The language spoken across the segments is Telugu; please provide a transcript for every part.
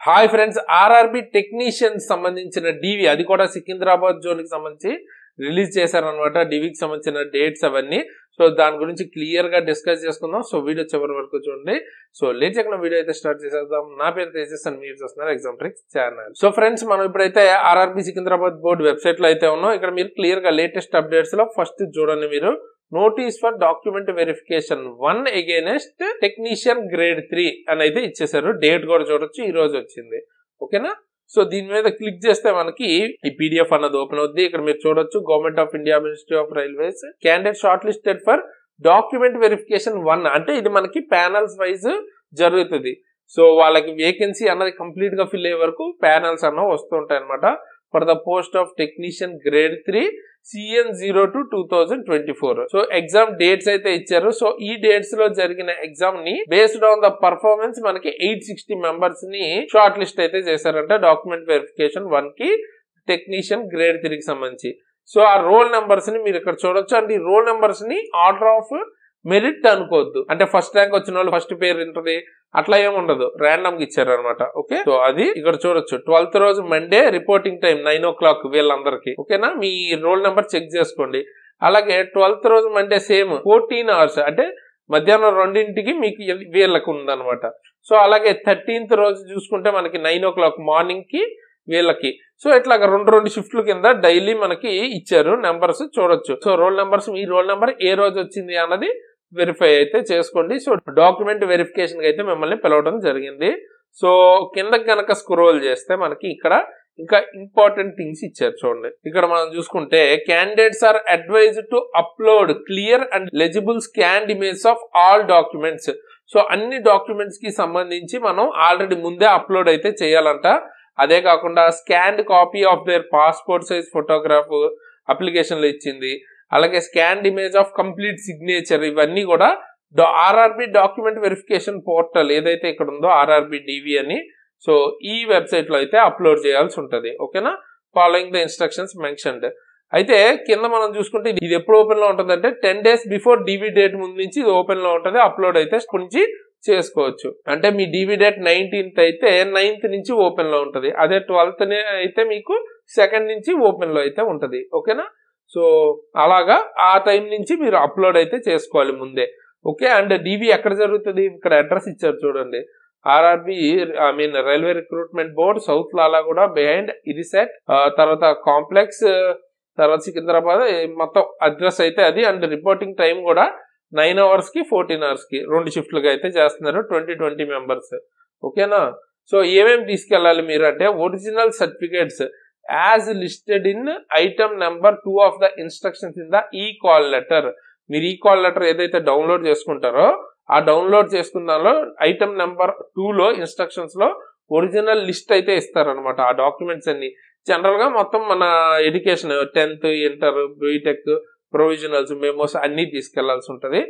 హాయ్ ఫ్రెండ్స్, ఆర్ఆర్బి టెక్నీషియన్ సంబంధించిన డివి అది కూడా సికింద్రాబాద్ జోన్ కి సంబంధించి రిలీజ్ చేశారనమాట. డివికి సంబంధించిన డేట్స్ అవన్నీ. సో దాని గురించి క్లియర్ గా డిస్కస్ చేసుకుందాం. సో వీడియో చివరి వరకు చూడండి. సో లేట్ చేయకుండా వీడియో అయితే స్టార్ట్ చేసేద్దాం. నా పేరు తేజస్ అండ్ మీరు చూస్తున్నారు exam tricks channel. So friends, మనం ఇప్పుడైతే ఆర్ఆర్బి సికింద్రాబాద్ బోర్డు వెబ్సైట్ లో అయితే ఉన్నాం. ఇక్కడ మీరు క్లియర్ గా లేటెస్ట్ అప్డేట్స్ లో ఫస్ట్ చూడండి. మీరు notice for document verification 1 against technician grade 3 అని అయితే ఇచ్చేసారు. డేట్ కూడా చూడొచ్చు, ఈ రోజు వచ్చింది. ఓకేనా? సో దీని మీద క్లిక్ చేస్తే మనకి ఈ పీడిఎఫ్ అన్నది ఓపెన్ అవుద్ది. ఇక్కడ మీరు చూడొచ్చు, government of India ministry of railways candidate short listed for document verification 1 అంటే ఇది మనకి ప్యానల్స్ వైజ్ జరుగుతుంది. సో వాళ్ళకి వేకెన్సీ అన్నది కంప్లీట్ గా ఫిల్ అయ్యే వరకు ప్యానల్స్ అన్న వస్తుంటాయి అనమాట. For the post of technician grade 3 CN02 2024. So exam dates అయితే ఇచ్చారు. సో ఈ డేట్స్ లో జరిగిన ఎగ్జామ్ ని బేస్డ్ ఆన్ ద పర్ఫార్మెన్స్ మనకి 860 మెంబర్స్ ని షార్ట్ లిస్ట్ అయితే చేశారంట డాక్యుమెంట్ వెరిఫికేషన్ 1 కి టెక్నీషియన్ గ్రేడ్ 3 కి సంబంధించి. సో ఆ రోల్ నెంబర్స్ ని మీరు ఇక్కడ చూడొచ్చు. అండ్ ఈ రోల్ నెంబర్స్ ని ఆర్డర్ ఆఫ్ మెరిట్ అనుకోవద్దు. అంటే ఫస్ట్ ర్యాంక్ వచ్చిన వాళ్ళు ఫస్ట్ పేరు ఉంటుంది, అట్లా ఏమి ఉండదు, ర్యాండమ్ గా ఇచ్చారు అనమాట. ఓకే, సో అది ఇక్కడ చూడొచ్చు. 12th రోజు మండే రిపోర్టింగ్ టైం 9 o'clock వీళ్ళందరికి. ఓకేనా? మీ రోల్ నెంబర్ చెక్ చేసుకోండి. అలాగే 12th రోజు మండే సేమ్ 14 hours అంటే మధ్యాహ్నం 2ంటికి మీకు వీళ్ళకి ఉందన్నమాట. సో అలాగే 13th రోజు చూసుకుంటే మనకి 9 o'clock మార్నింగ్ కి వీళ్ళకి. సో ఇట్లాగా రెండు షిఫ్ట్ల కింద డైలీ మనకి ఇచ్చారు నెంబర్స్ చూడొచ్చు. సో రోల్ నెంబర్స్, మీ రోల్ నెంబర్ ఏ రోజు వచ్చింది అన్నది వెరిఫై అయితే చేసుకోండి. సో డాక్యుమెంట్ వెరిఫికేషన్ కి అయితే మిమ్మల్ని పిలవడం జరిగింది. సో కిందకి కనుక స్క్రోల్ చేస్తే మనకి ఇక్కడ ఇంకా ఇంపార్టెంట్ థింగ్స్ ఇచ్చారు చూడండి. ఇక్కడ మనం చూసుకుంటే candidates are advised to upload clear and legible scanned image of all documents. So అన్ని డాక్యుమెంట్స్ కి సంబంధించి మనం ఆల్రెడీ ముందే అప్లోడ్ అయితే చేయాలంట. అదే కాకుండా scanned copy of their passport size photograph application లో ఇచ్చింది. అలాగే scanned image of complete signature, ఇవన్నీ కూడా ఆర్ఆర్బి డాక్యుమెంట్ వెరిఫికేషన్ పోర్టల్ ఏదైతే ఇక్కడ ఉందో ఆర్ఆర్బి డివి అని, సో ఈ వెబ్సైట్ లో అయితే అప్లోడ్ చేయాల్సి ఉంటుంది. ఓకేనా? Following the instructions mentioned. అయితే కింద మనం చూసుకుంటే ఇది ఎప్పుడు ఓపెన్ లో ఉంటుంది అంటే 10 days బిఫోర్ డివి డేట్ ముందు నుంచి ఇది ఓపెన్ లో ఉంటుంది. అప్లోడ్ అయితే నుంచి చేసుకోవచ్చు. అంటే మీ డివి డేట్ 19th అయితే 9th నుంచి ఓపెన్ లో ఉంటుంది. అదే 12th అయితే మీకు 2nd నుంచి ఓపెన్ లో అయితే ఉంటుంది. ఓకేనా? సో అలాగా ఆ టైం నుంచి మీరు అప్లోడ్ అయితే చేసుకోవాలి ముందే. ఓకే, అండ్ డివి ఎక్కడ జరుగుతుంది? ఇక్కడ అడ్రస్ ఇచ్చారు చూడండి. RRB railway recruitment board, south Lalaguda behind IRISET, తర్వాత కాంప్లెక్స్, తర్వాత సికింద్రాబాద్, మొత్తం అడ్రస్ అయితే అది. అండ్ రిపోర్టింగ్ టైం కూడా 9 hours కి 14 hours కి 2 షిఫ్ట్లుగా అయితే చేస్తున్నారు. 20 మెంబర్స్. ఓకేనా? సో ఏమేమి తీసుకెళ్ళాలి మీరు అంటే original certificates as listed in item number 2 of the instructions in the ఈ కాల్ లెటర్. మీరు ఈ కాల్ లెటర్ ఏదైతే డౌన్లోడ్ చేసుకుంటారో ఆ డౌన్లోడ్ చేసుకున్న దానిలో ఐటమ్ నెంబర్ 2లో ఇన్స్ట్రక్షన్స్ లో ఒరిజినల్ లిస్ట్ అయితే ఇస్తారనమాట. ఆ డాక్యుమెంట్స్ అన్ని జనరల్ గా మొత్తం మన education 10th, inter, BTech, provisionals, memos అన్ని తీసుకెళ్లాల్సి ఉంటుంది.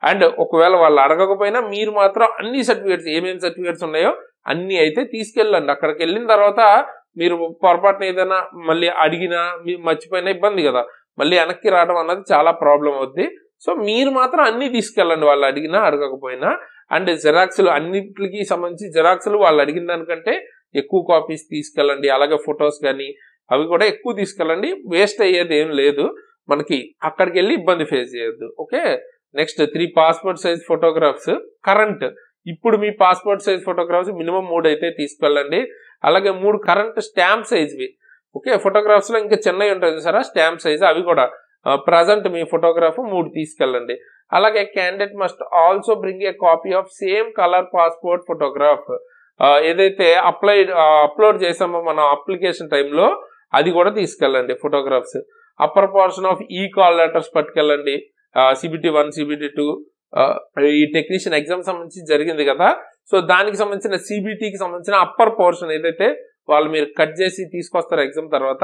అండ్ ఒకవేళ వాళ్ళు అడగకపోయినా మీరు మాత్రం అన్ని సర్టిఫికేట్స్, ఏమేమి సర్టిఫికేట్స్ ఉన్నాయో అన్ని అయితే తీసుకెళ్ళండి. అక్కడికి వెళ్ళిన తర్వాత మీరు పొరపాటున ఏదైనా మళ్ళీ అడిగినా మీరు మర్చిపోయినా ఇబ్బంది కదా, మళ్ళీ వెనక్కి రావడం అన్నది చాలా ప్రాబ్లం అవుద్ది. సో మీరు మాత్రం అన్ని తీసుకెళ్ళండి, వాళ్ళు అడిగినా అడగకపోయినా. అండ్ జిరాక్స్లు, అన్నిటికి సంబంధించి జిరాక్స్లు వాళ్ళు అడిగిన దానికంటే ఎక్కువ కాపీస్ తీసుకెళ్ళండి. అలాగే ఫొటోస్ కానీ అవి కూడా ఎక్కువ తీసుకెళ్ళండి. వేస్ట్ అయ్యేది ఏం లేదు మనకి, అక్కడికి వెళ్ళి ఇబ్బంది ఫేస్ చేయొద్దు. Okay, next 3 passport size photographs current. ఇప్పుడు మీ పాస్పోర్ట్ సైజ్ ఫోటోగ్రాఫ్స్ మినిమం 3 అయితే తీసుకెళ్ళండి. అలాగే 3 కరెంట్ స్టాంప్ సైజ్వి. ఓకే, ఫోటోగ్రాఫ్స్ లో ఇంకా చిన్నవి ఉంటాయి చూసారా స్టాంప్ సైజ్, అవి కూడా ప్రజెంట్ మీ ఫోటోగ్రాఫ్ 3 తీసుకెళ్ళండి. అలాగే candidate must also bring a copy of same colour passport photograph. ఏదైతే అప్లోడ్ చేసామో మన అప్లికేషన్ టైంలో అది కూడా తీసుకెళ్ళండి ఫోటోగ్రాఫ్స్. అప్పర్ పోర్షన్ ఆఫ్ ఈ కాల్ లెటర్స్ పట్టుకెళ్ళండి. CBT1, CBT2 ఈ టెక్నీషియన్ ఎగ్జామ్ సంబంధించి జరిగింది కదా, సో దానికి సంబంధించిన CBTకి సంబంధించిన అప్పర్ పోర్షన్ ఏదైతే వాళ్ళు మీరు కట్ చేసి తీసుకొస్తారు ఎగ్జామ్ తర్వాత,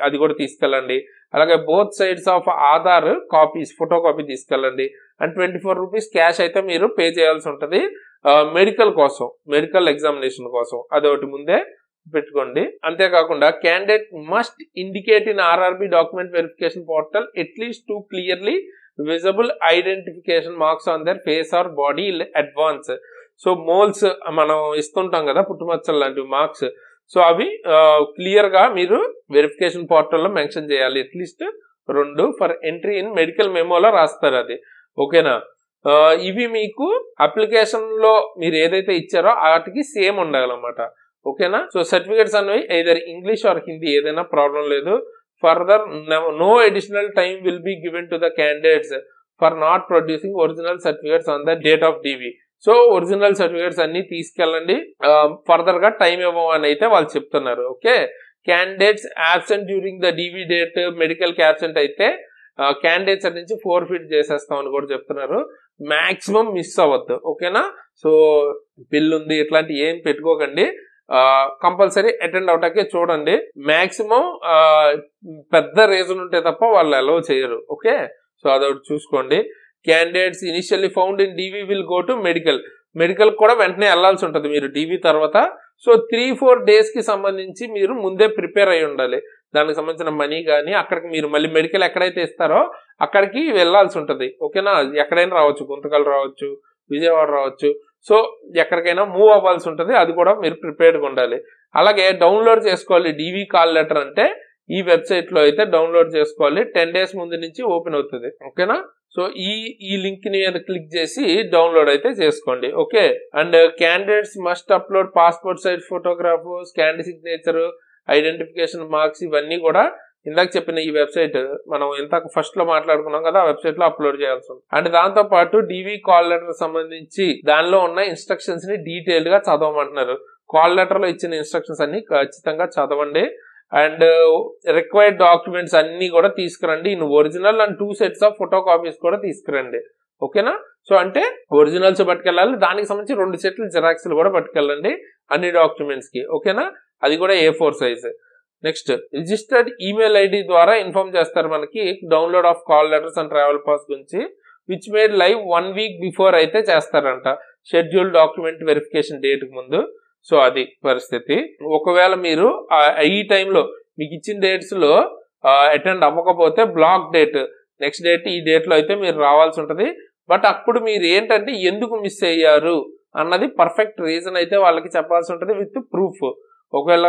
అది కూడా తీసుకెళ్ళండి. అలాగే both sides of Aadhaar copies, photo copy తీసుకెళ్ళండి. అండ్ 24 rupees క్యాష్ అయితే మీరు పే చేయాల్సి ఉంటుంది మెడికల్ కోసం, మెడికల్ ఎగ్జామినేషన్ కోసం. అదొకటి ముందే పెట్టుకోండి. అంతేకాకుండా candidate must indicate in RRB document verification portal at least 2 clearly visible identification marks on their face or body advance. So moles మనం ఇస్తుంటాం కదా పుట్టుమచ్చలు లాంటివి మార్క్స్, సో అవి క్లియర్ గా మీరు వెరిఫికేషన్ పోర్టల్లో మెన్షన్ చేయాలి. At least 2 for entry in medical మెమోలో రాస్తారు అది. ఓకేనా? ఇవి మీకు అప్లికేషన్ లో మీరు ఏదైతే ఇచ్చారో వాటికి సేమ్ ఉండాలన్నమాట. ఓకేనా? సో సర్టిఫికేట్స్ అనేవి either ఇంగ్లీష్ ఆర్ హిందీ ఏదైనా ప్రాబ్లం లేదు. Further no additional time will be given to the candidates for not producing original certificates on the date of DV. So original certificates అన్ని తీసుకెళ్ళండి, ఫర్దర్ గా టైం ఇవ్వమని అయితే వాళ్ళు చెప్తున్నారు. Okay, candidates absent during the DV date medical కి యాబ్సెంట్ అయితే క్యాండిడేట్స్ నుంచి ఫోర్ఫిట్ చేసేస్తాం అని కూడా చెప్తున్నారు. మాక్సిమం మిస్ అవ్వద్దు. ఓకేనా? సో బిల్ ఉంది ఇట్లాంటి ఏం పెట్టుకోకండి, కంపల్సరీ అటెండ్ అవటాకే చూడండి. మాక్సిమం పెద్ద రీజన్ ఉంటే తప్ప వాళ్ళు అలౌ చేయరు. ఓకే, సో అదొకటి చూసుకోండి. Candidates initially found in DV will go to medical కూడా వెంటనే వెళ్లాల్సి ఉంటుంది మీరు డివి తర్వాత. సో 3-4 days కి సంబంధించి మీరు ముందే ప్రిపేర్ అయి ఉండాలి. దానికి సంబంధించిన మనీ కానీ అక్కడికి మీరు మళ్ళీ మెడికల్ ఎక్కడైతే ఇస్తారో అక్కడికి వెళ్లాల్సి ఉంటుంది. ఓకేనా? ఎక్కడైనా రావచ్చు, గుంతకల్ రావచ్చు, విజయవాడ రావచ్చు. సో ఎక్కడికైనా మూవ్ అవ్వాల్సి ఉంటుంది, అది కూడా మీరు ప్రిపేర్డ్గా ఉండాలి. అలాగే డౌన్లోడ్ చేసుకోవాలి డివి కాల్ లెటర్ అంటే ఈ వెబ్సైట్ లో అయితే డౌన్లోడ్ చేసుకోవాలి. 10 days ముందు నుంచి ఓపెన్ అవుతుంది. ఓకేనా? సో ఈ లింక్ ని క్లిక్ చేసి డౌన్లోడ్ అయితే చేసుకోండి. Okay, and candidates must upload passport size photograph, scan signature, identification marks ఇవన్నీ కూడా ఇందాక చెప్పిన ఈ వెబ్సైట్ మనం ఇంతకు ఫస్ట్ లో మాట్లాడుకున్నాం కదా, ఆ వెబ్సైట్ లో అప్లోడ్ చేయాల్సి ఉంది. అండ్ దాంతో పాటు డివి కాల్ లెటర్ సంబంధించి దానిలో ఉన్న ఇన్స్ట్రక్షన్స్ ని డీటెయిల్డ్ గా చదవమంటున్నారు. కాల్ లెటర్ లో ఇచ్చిన ఇన్స్ట్రక్షన్స్ అన్ని ఖచ్చితంగా చదవండి. అండ్ రిక్వైర్డ్ డాక్యుమెంట్స్ అన్ని కూడా తీసుకురండి. In original and 2 sets of photo copies కూడా తీసుకురండి. ఓకేనా? సో అంటే ఒరిజినల్స్ పట్టుకెళ్ళాలి, దానికి సంబంధించి 2 sets జిరాక్స్లు కూడా పట్టుకెళ్ళండి అన్ని డాక్యుమెంట్స్ కి. ఓకేనా? అది కూడా A4 size. Next registered email ID ద్వారా ఇన్ఫార్మ్ చేస్తారు మనకి download of call letters and travel pass గురించి, which made live 1 week before అయితే చేస్తారంట, షెడ్యూల్ డాక్యుమెంట్ వెరిఫికేషన్ డేట్ కు ముందు. సో అది పరిస్థితి. ఒకవేళ మీరు ఈ టైంలో మీకు ఇచ్చిన డేట్స్ లో అటెండ్ అవ్వకపోతే బ్లాక్ డేట్, నెక్స్ట్ డేట్ ఈ డేట్ లో అయితే మీరు రావాల్సి ఉంటుంది. బట్ అప్పుడు మీరు ఏంటంటే ఎందుకు మిస్ అయ్యారు అన్నది పర్ఫెక్ట్ రీజన్ అయితే వాళ్ళకి చెప్పాల్సి ఉంటుంది విత్ ప్రూఫ్. ఒకవేళ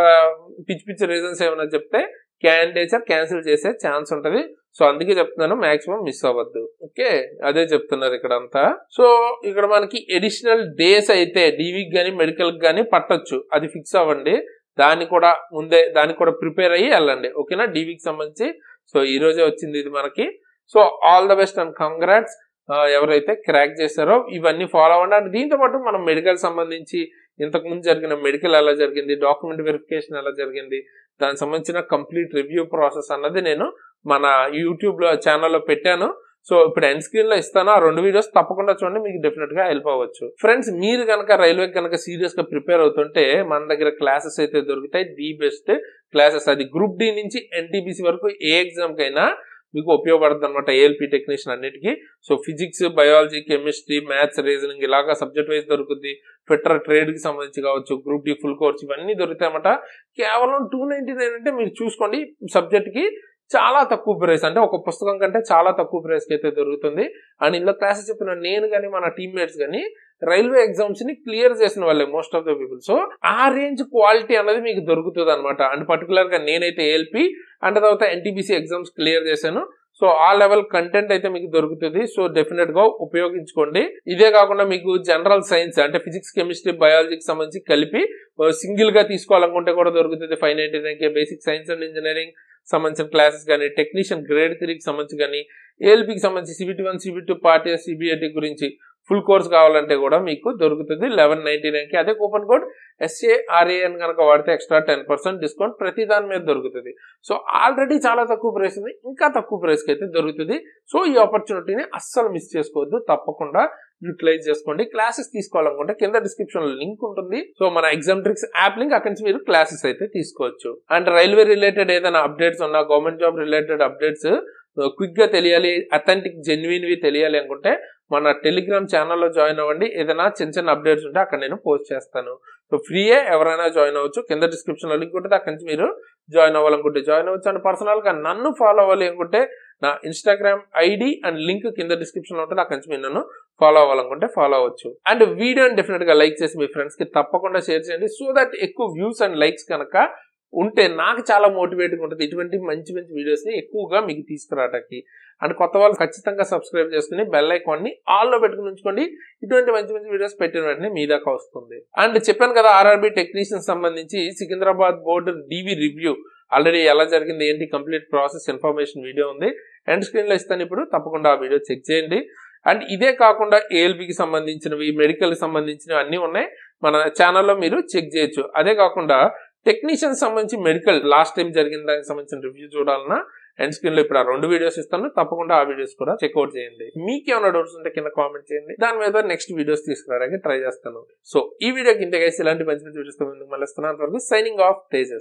పిచ్చి రీజన్స్ ఏమైనా చెప్తే క్యాండిడేట్స్ క్యాన్సిల్ చేసే ఛాన్స్ ఉంటుంది. సో అందుకే చెప్తున్నాను మాక్సిమం మిస్ అవ్వద్దు. ఓకే, అదే చెప్తున్నారు ఇక్కడ అంతా. సో ఇక్కడ మనకి అడిషనల్ డేస్ అయితే డివికి కానీ మెడికల్ కానీ పట్టొచ్చు, అది ఫిక్స్ అవ్వండి. దానికి కూడా ప్రిపేర్ అయ్యి వెళ్ళండి. ఓకేనా? డివికి సంబంధించి సో ఈ రోజే వచ్చింది ఇది మనకి. So all the best and congrats ఎవరైతే క్రాక్ చేశారో ఇవన్నీ ఫాలో అవ్వండి. అండ్ దీంతో పాటు మనం మెడికల్ సంబంధించి ఇంతకుముందు జరిగిన మెడికల్ ఎలా జరిగింది, డాక్యుమెంట్ వెరిఫికేషన్ ఎలా జరిగింది, దానికి సంబంధించిన కంప్లీట్ రివ్యూ ప్రాసెస్ అన్నది నేను మన యూట్యూబ్ లో ఛానల్లో పెట్టాను. సో ఇప్పుడు ఎండ్ స్క్రీన్ లో ఇస్తాను, ఆ 2 వీడియోస్ తప్పకుండా చూడండి, మీకు డెఫినెట్ గా హెల్ప్ అవ్వచ్చు. ఫ్రెండ్స్, మీరు కనుక రైల్వే కనుక సీరియస్ గా ప్రిపేర్ అవుతుంటే మన దగ్గర క్లాసెస్ అయితే దొరుకుతాయి, ది బెస్ట్ క్లాసెస్. అది గ్రూప్ డి నుంచి ఎన్టీపీసీ వరకు ఏ ఎగ్జామ్ కైనా మీకు ఉపయోగపడుతుంది అనమాట, ఏఎల్పీ టెక్నీషియన్ అన్నిటికీ. So physics, biology, chemistry, maths, reasoning ఇలాగా సబ్జెక్ట్ వైజ్ దొరుకుతుంది. ఫెటర్ ట్రేడ్ కి సంబంధించి కావచ్చు, గ్రూప్ డి ఫుల్ కోర్స్ ఇవన్నీ దొరుకుతాయి అన్నమాట. కేవలం 299 అంటే మీరు చూసుకోండి, సబ్జెక్ట్ కి చాలా తక్కువ ప్రైస్, అంటే ఒక పుస్తకం కంటే చాలా తక్కువ ప్రైస్ కి అయితే దొరుకుతుంది. అండ్ ఇందులో క్లాసెస్ చెప్పిన నేను కానీ మన టీమ్మేట్స్ కానీ రైల్వే ఎగ్జామ్స్ ని క్లియర్ చేసిన వాళ్ళే most of the people. So ఆ రేంజ్ క్వాలిటీ అనేది మీకు దొరుకుతుంది అనమాట. అండ్ పర్టికులర్ గా నేనైతే ఏఎల్పీ అండ్ తర్వాత ఎన్టీపీసీ ఎగ్జామ్స్ క్లియర్ చేశాను. సో ఆ లెవెల్ కంటెంట్ అయితే మీకు దొరుకుతుంది. సో డెఫినెట్ గా ఉపయోగించుకోండి. ఇదే కాకుండా మీకు జనరల్ సైన్స్ అంటే ఫిజిక్స్, కెమిస్ట్రీ, బయాలజీకి సంబంధించి కలిపి సింగిల్ గా తీసుకోవాలనుకుంటే కూడా దొరుకుతుంది. 599 బేసిక్ సైన్స్ అండ్ ఇంజనీరింగ్ సంబంధించిన క్లాసెస్ కానీ, టెక్నీషియన్ గ్రేడ్ 3కి సంబంధించి కానీ, ఏఎల్పీకి సంబంధించి CBT1, CBT2, part A, CBIT గురించి ఫుల్ కోర్స్ కావాలంటే కూడా మీకు దొరుకుతుంది 1199కి. అదే కూపన్ కోడ్ SARAN కనుక వాడితే ఎక్స్ట్రా 10% డిస్కౌంట్ ప్రతి దాని మీద దొరుకుతుంది. సో ఆల్రెడీ చాలా తక్కువ ప్రైస్ ఉంది, ఇంకా తక్కువ ప్రైస్కి అయితే దొరుకుతుంది. సో ఈ ఆపర్చునిటీని అస్సలు మిస్ చేసుకోవద్దు, తప్పకుండా యూటిలైజ్ చేసుకోండి. క్లాసెస్ తీసుకోవాలనుకుంటే కింద డిస్క్రిప్షన్ లో లింక్ ఉంటుంది. సో మన ఎగ్జామ్ ట్రిక్స్ యాప్ లింక్, అక్కడి నుంచి మీరు క్లాసెస్ అయితే తీసుకోవచ్చు. అండ్ రైల్వే రిలేటెడ్ ఏదైనా అప్డేట్స్ ఉన్నా, government job related updates quick గా తెలియాలి, అథెంటిక్ జెన్యున్వి తెలియాలి అనుకుంటే మన టెలిగ్రామ్ ఛానల్లో జాయిన్ అవ్వండి. ఏదైనా చిన్న చిన్న అప్డేట్స్ ఉంటే అక్కడ నేను పోస్ట్ చేస్తాను. సో ఫ్రీయే, ఎవరైనా జాయిన్ అవ్వచ్చు. కింద డిస్క్రిప్షన్ లో లింక్ ఉంటుంది, అక్కడి నుంచి మీరు జాయిన్ అవ్వాలనుకుంటే జాయిన్ అవ్వచ్చు. అండ్ పర్సనల్ గా నన్ను ఫాలో అవ్వాలి అనుకుంటే నా ఇన్స్టాగ్రామ్ ఐడి అండ్ లింక్ కింద డిస్క్రిప్షన్ లో ఉంటుంది, అక్కడి నుంచి మీరు నన్ను ఫాలో అవ్వాలనుకుంటే ఫాలో అవ్వచ్చు. అండ్ వీడియోని డెఫినెట్ గా లైక్ చేసి మీ ఫ్రెండ్స్ కి తప్పకుండా షేర్ చేయండి. సో దట్ ఎక్కువ వ్యూస్ అండ్ లైక్స్ కనుక ఉంటే నాకు చాలా మోటివేటింగ్ ఉంటుంది ఇటువంటి మంచి మంచి వీడియోస్ ని ఎక్కువగా మీకు తీసుకురావడానికి. అండ్ కొత్త వాళ్ళు ఖచ్చితంగా సబ్స్క్రైబ్ చేసుకుని బెల్ ఐకాన్ ని ఆల్ లో పెట్టుకుని ఉంచుకోండి. ఇటువంటి మంచి మంచి వీడియోస్ పెట్టిన వెంటనే మీ దాకా వస్తుంది. అండ్ చెప్పాను కదా, ఆర్ఆర్బీ టెక్నీషియన్ సంబంధించి సికింద్రాబాద్ బోర్డు డివి రివ్యూ ఆల్రెడీ ఎలా జరిగింది ఏంటి కంప్లీట్ ప్రాసెస్ ఇన్ఫర్మేషన్ వీడియో ఉంది, ఎండ్ స్క్రీన్ లో ఇస్తాను, ఇప్పుడు తప్పకుండా ఆ వీడియో చెక్ చేయండి. అండ్ ఇదే కాకుండా ఏఎల్బికి సంబంధించినవి, మెడికల్ సంబంధించినవి అన్ని ఉన్నాయి మన ఛానల్లో, మీరు చెక్ చేయొచ్చు. అదే కాకుండా టెక్నీషియన్ సంబంధించి మెడికల్ లాస్ట్ టైం జరిగిన దానికి సంబంధించిన రివ్యూ చూడాలన్నా ఎండ్ స్క్రీన్ లో ఇప్పుడు ఆ 2 వీడియోస్ ఇస్తాను, తప్పకుండా ఆ వీడియోస్ కూడా చెక్అవుట్ చేయండి. మీకు ఏమైనా డౌట్స్ ఉంటే కింద కామెంట్ చేయండి, దాని మీద నెక్స్ట్ వీడియోస్ తీసుకురావడానికి ట్రై చేస్తాను. సో ఈ వీడియోకి ఇంత గైస్, ఇలాంటి మంచి మంచి వీడియోస్ ముందుకు మళ్ళీ వస్తున్నాను. అంతవరకు సైనింగ్ ఆఫ్ తేజస్.